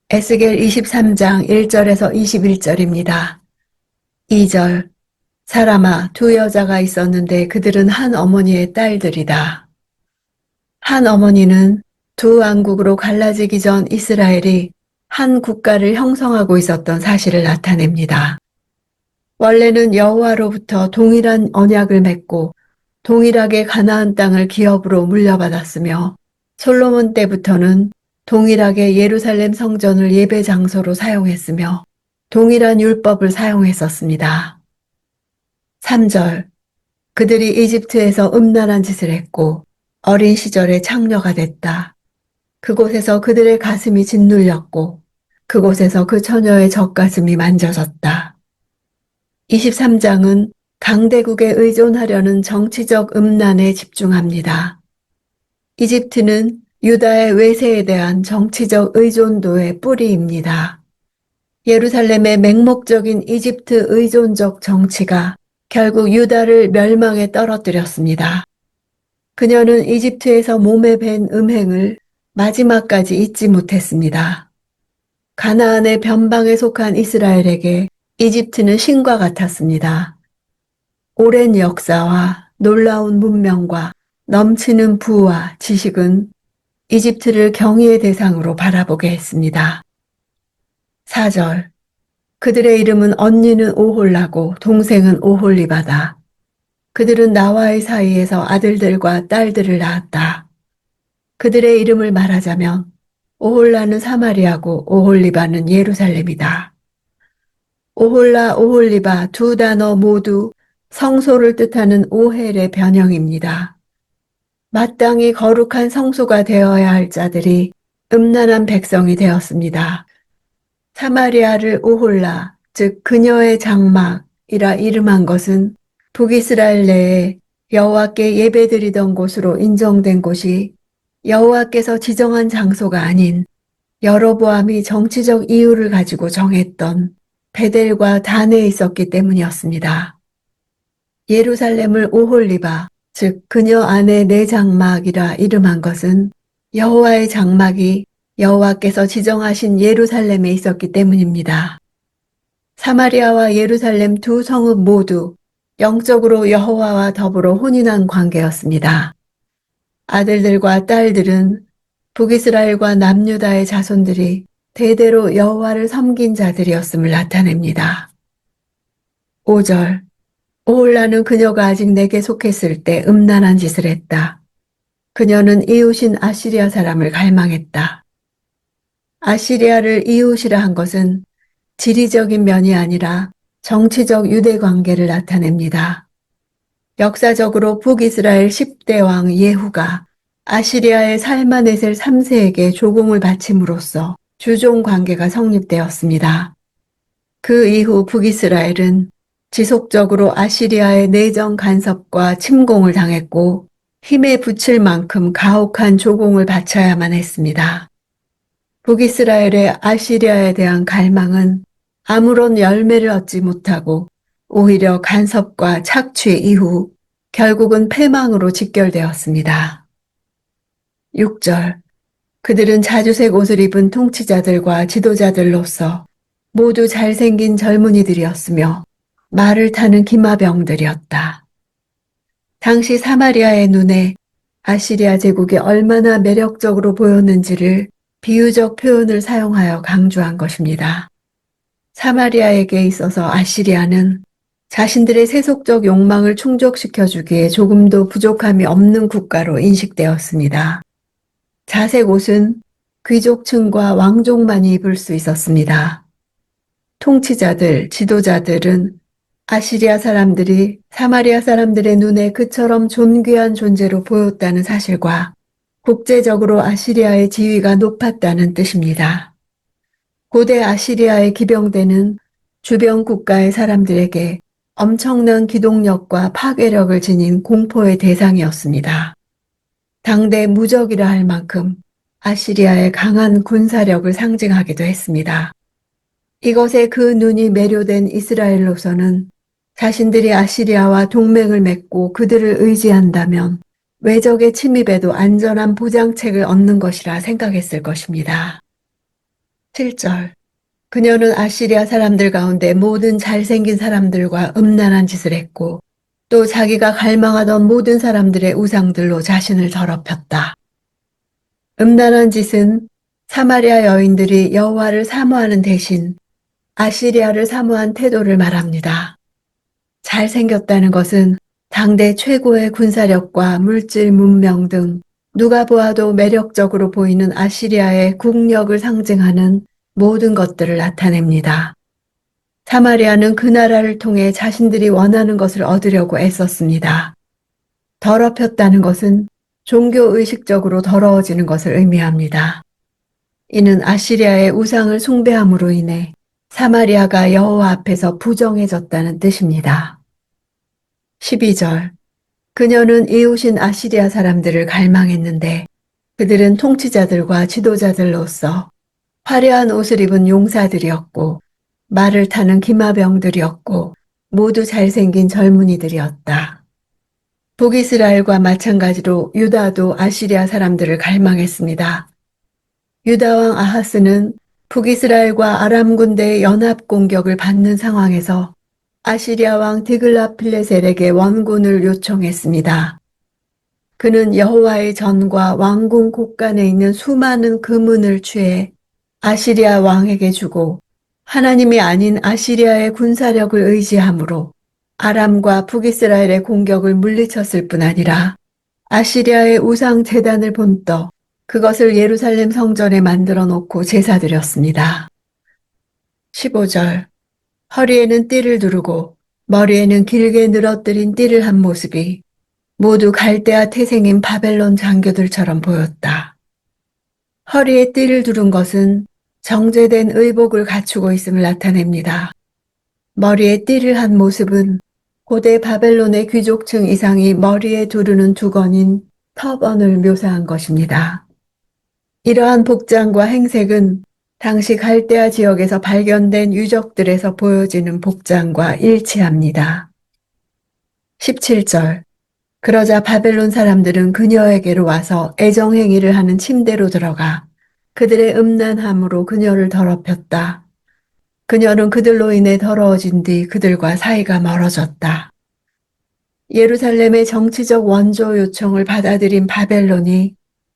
에스겔 23장 1절에서 21절입니다. 2절. 사람아, 두 여자가 있었는데 그들은 한 어머니의 딸들이다. 한 어머니는 두 왕국으로 갈라지기 전 이스라엘이 한 국가를 형성하고 있었던 사실을 나타냅니다. 원래는 여호와로부터 동일한 언약을 맺고 동일하게 가나안 땅을 기업으로 물려받았으며 솔로몬 때부터는 동일하게 예루살렘 성전을 예배 장소로 사용했으며 동일한 율법을 사용했었습니다. 3절. 그들이 이집트에서 음란한 짓을 했고 어린 시절에 창녀가 됐다. 그곳에서 그들의 가슴이 짓눌렸고 그곳에서 그 처녀의 젖가슴이 만져졌다. 23장은 강대국에 의존하려는 정치적 음란에 집중합니다. 이집트는 유다의 외세에 대한 정치적 의존도의 뿌리입니다. 예루살렘의 맹목적인 이집트 의존적 정치가 결국 유다를 멸망에 떨어뜨렸습니다. 그녀는 이집트에서 몸에 밴 음행을 마지막까지 잊지 못했습니다. 가나안의 변방에 속한 이스라엘에게 이집트는 신과 같았습니다. 오랜 역사와 놀라운 문명과 넘치는 부와 지식은 이집트를 경의의 대상으로 바라보게 했습니다. 4절. 그들의 이름은 언니는 오홀라고 동생은 오홀리바다. 그들은 나와의 사이에서 아들들과 딸들을 낳았다. 그들의 이름을 말하자면 오홀라는 사마리아고 오홀리바는 예루살렘이다. 오홀라, 오홀리바 두 단어 모두 성소를 뜻하는 오헬의 변형입니다. 마땅히 거룩한 성소가 되어야 할 자들이 음란한 백성이 되었습니다. 사마리아를 오홀라, 즉 그녀의 장막이라 이름한 것은 북이스라엘 내에 여호와께 예배드리던 곳으로 인정된 곳이 여호와께서 지정한 장소가 아닌 여로보암이 정치적 이유를 가지고 정했던 베델과 단에 있었기 때문이었습니다. 예루살렘을 오홀리바, 즉 그녀 안에 내 장막이라 이름한 것은 여호와의 장막이 여호와께서 지정하신 예루살렘에 있었기 때문입니다. 사마리아와 예루살렘 두 성읍 모두 영적으로 여호와와 더불어 혼인한 관계였습니다. 아들들과 딸들은 북이스라엘과 남유다의 자손들이 대대로 여호와를 섬긴 자들이었음을 나타냅니다. 5절. 오홀라는 그녀가 아직 내게 속했을 때 음란한 짓을 했다. 그녀는 이웃인 아시리아 사람을 갈망했다. 아시리아를 이웃이라 한 것은 지리적인 면이 아니라 정치적 유대 관계를 나타냅니다. 역사적으로 북이스라엘 10대 왕 예후가 아시리아의 살마네셀 3세에게 조공을 바침으로써 주종 관계가 성립되었습니다. 그 이후 북이스라엘은 지속적으로 아시리아의 내정 간섭과 침공을 당했고 힘에 부칠 만큼 가혹한 조공을 바쳐야만 했습니다. 북이스라엘의 아시리아에 대한 갈망은 아무런 열매를 얻지 못하고 오히려 간섭과 착취 이후 결국은 패망으로 직결되었습니다. 6절. 그들은 자주색 옷을 입은 통치자들과 지도자들로서 모두 잘생긴 젊은이들이었으며 말을 타는 기마병들이었다. 당시 사마리아의 눈에 아시리아 제국이 얼마나 매력적으로 보였는지를 비유적 표현을 사용하여 강조한 것입니다. 사마리아에게 있어서 아시리아는 자신들의 세속적 욕망을 충족시켜주기에 조금도 부족함이 없는 국가로 인식되었습니다. 자색 옷은 귀족층과 왕족만이 입을 수 있었습니다. 통치자들, 지도자들은 아시리아 사람들이 사마리아 사람들의 눈에 그처럼 존귀한 존재로 보였다는 사실과 국제적으로 아시리아의 지위가 높았다는 뜻입니다. 고대 아시리아의 기병대는 주변 국가의 사람들에게 엄청난 기동력과 파괴력을 지닌 공포의 대상이었습니다. 당대 무적이라 할 만큼 아시리아의 강한 군사력을 상징하기도 했습니다. 이것에 그 눈이 매료된 이스라엘로서는 자신들이 아시리아와 동맹을 맺고 그들을 의지한다면 외적의 침입에도 안전한 보장책을 얻는 것이라 생각했을 것입니다. 7절. 그녀는 아시리아 사람들 가운데 모든 잘생긴 사람들과 음란한 짓을 했고 또 자기가 갈망하던 모든 사람들의 우상들로 자신을 더럽혔다. 음란한 짓은 사마리아 여인들이 여호와를 사모하는 대신 아시리아를 사모한 태도를 말합니다. 잘생겼다는 것은 당대 최고의 군사력과 물질 문명 등 누가 보아도 매력적으로 보이는 아시리아의 국력을 상징하는 모든 것들을 나타냅니다. 사마리아는 그 나라를 통해 자신들이 원하는 것을 얻으려고 애썼습니다. 더럽혔다는 것은 종교의식적으로 더러워지는 것을 의미합니다. 이는 아시리아의 우상을 숭배함으로 인해 사마리아가 여호와 앞에서 부정해졌다는 뜻입니다. 12절. 그녀는 이웃인 아시리아 사람들을 갈망했는데 그들은 통치자들과 지도자들로서 화려한 옷을 입은 용사들이었고 말을 타는 기마병들이었고 모두 잘생긴 젊은이들이었다. 북이스라엘과 마찬가지로 유다도 아시리아 사람들을 갈망했습니다. 유다 왕 아하스는 북이스라엘과 아람 군대의 연합 공격을 받는 상황에서 아시리아 왕 디글라필레셀에게 원군을 요청했습니다. 그는 여호와의 전과 왕궁 곳간에 있는 수많은 금은을 취해 아시리아 왕에게 주고 하나님이 아닌 아시리아의 군사력을 의지함으로 아람과 북이스라엘의 공격을 물리쳤을 뿐 아니라 아시리아의 우상 제단을 본떠 그것을 예루살렘 성전에 만들어 놓고 제사드렸습니다. 15절. 허리에는 띠를 두르고 머리에는 길게 늘어뜨린 띠를 한 모습이 모두 갈대아 태생인 바벨론 장교들처럼 보였다. 허리에 띠를 두른 것은 정제된 의복을 갖추고 있음을 나타냅니다. 머리에 띠를 한 모습은 고대 바벨론의 귀족층 이상이 머리에 두르는 두건인 터번을 묘사한 것입니다. 이러한 복장과 행색은 당시 갈대아 지역에서 발견된 유적들에서 보여지는 복장과 일치합니다. 17절. 그러자 바벨론 사람들은 그녀에게로 와서 애정행위를 하는 침대로 들어가 그들의 음란함으로 그녀를 더럽혔다. 그녀는 그들로 인해 더러워진 뒤 그들과 사이가 멀어졌다. 예루살렘의 정치적 원조 요청을 받아들인 바벨론이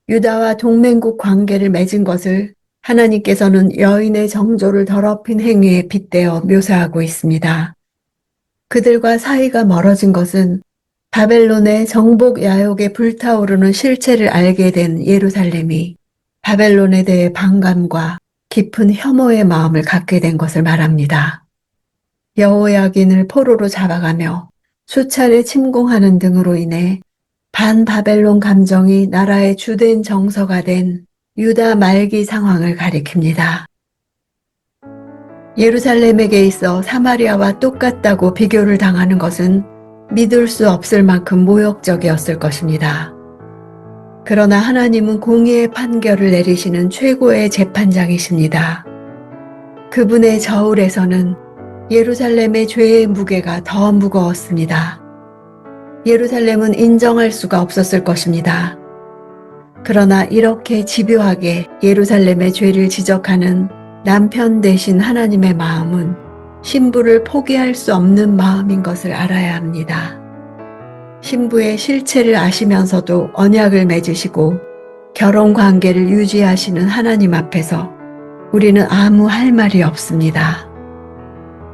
유다와 동맹국 관계를 맺은 것을 하나님께서는 여인의 정조를 더럽힌 행위에 빗대어 묘사하고 있습니다. 그들과 사이가 멀어진 것은 바벨론의 정복 야욕에 불타오르는 실체를 알게 된 예루살렘이 바벨론에 대해 반감과 깊은 혐오의 마음을 갖게 된 것을 말합니다. 여호야긴을 포로로 잡아가며 수차례 침공하는 등으로 인해 반바벨론 감정이 나라의 주된 정서가 된 유다 말기 상황을 가리킵니다. 예루살렘에게 있어 사마리아와 똑같다고 비교를 당하는 것은 믿을 수 없을 만큼 모욕적이었을 것입니다. 그러나 하나님은 공의의 판결을 내리시는 최고의 재판장이십니다. 그분의 저울에서는 예루살렘의 죄의 무게가 더 무거웠습니다. 예루살렘은 인정할 수가 없었을 것입니다. 그러나 이렇게 집요하게 예루살렘의 죄를 지적하는 남편 대신 하나님의 마음은 신부를 포기할 수 없는 마음인 것을 알아야 합니다. 신부의 실체를 아시면서도 언약을 맺으시고 결혼 관계를 유지하시는 하나님 앞에서 우리는 아무 할 말이 없습니다.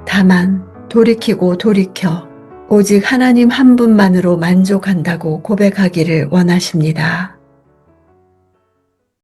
다만 돌이키고 돌이켜 오직 하나님 한 분만으로 만족한다고 고백하기를 원하십니다.